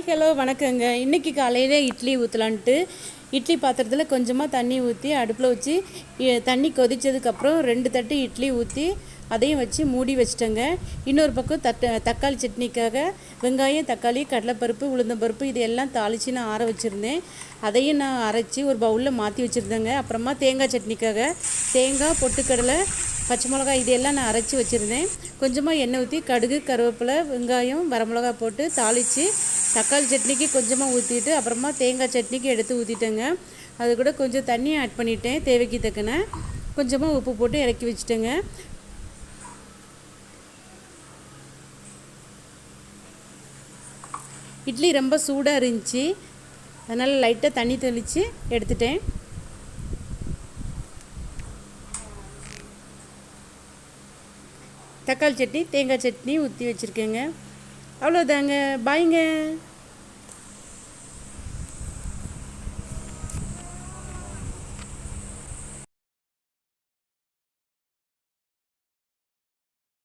Hello வணக்கங்க. இன்றைக்கி காலையில் இட்லி ஊற்றலான்ட்டு இட்லி பாத்திரத்தில் கொஞ்சமாக தண்ணி ஊற்றி அடுப்பில் வச்சு தண்ணி கொதித்ததுக்கப்புறம் 2 தட்டு இட்லி ஊற்றி அதையும் வச்சு மூடி வச்சிட்டேங்க. இன்னொரு பக்கம் தக்காளி சட்னிக்காக வெங்காயம், தக்காளி, கடலைப்பருப்பு, உளுந்தம்பருப்பு இது எல்லாம் தாளித்து நான் ஆற வச்சுருந்தேன். அதையும் நான் அரைச்சி ஒரு பவுலில் மாற்றி வச்சுருந்தேங்க. அப்புறமா தேங்காய் சட்னிக்காக தேங்காய், பொட்டுக்கடலை, பச்சை மிளகாய் இதெல்லாம் நான் அரைச்சி வச்சுருந்தேன். கொஞ்சமாக எண்ணெய் ஊற்றி கடுகு, கருவேப்பிலை, வெங்காயம், வரமிளகா போட்டு தாளித்து தக்காளி சட்னிக்கு கொஞ்சமாக ஊற்றிட்டு அப்புறமா தேங்காய் சட்னிக்கு எடுத்து ஊற்றிட்டேங்க. அது கூட கொஞ்சம் தண்ணி ஆட் பண்ணிட்டேன். தேவைக்கு தக்கன கொஞ்சமாக உப்பு போட்டு இறக்கி வச்சுட்டேங்க. இட்லி ரொம்ப சூடாக இருந்துச்சு, அதனால் லைட்டாக தண்ணி தெளித்து எடுத்துட்டேன். தக்காளி சட்னி, தேங்காய் சட்னி ஊற்றி வச்சுருக்கேங்க. அவ்வளோதாங்க. பாய்ங்க.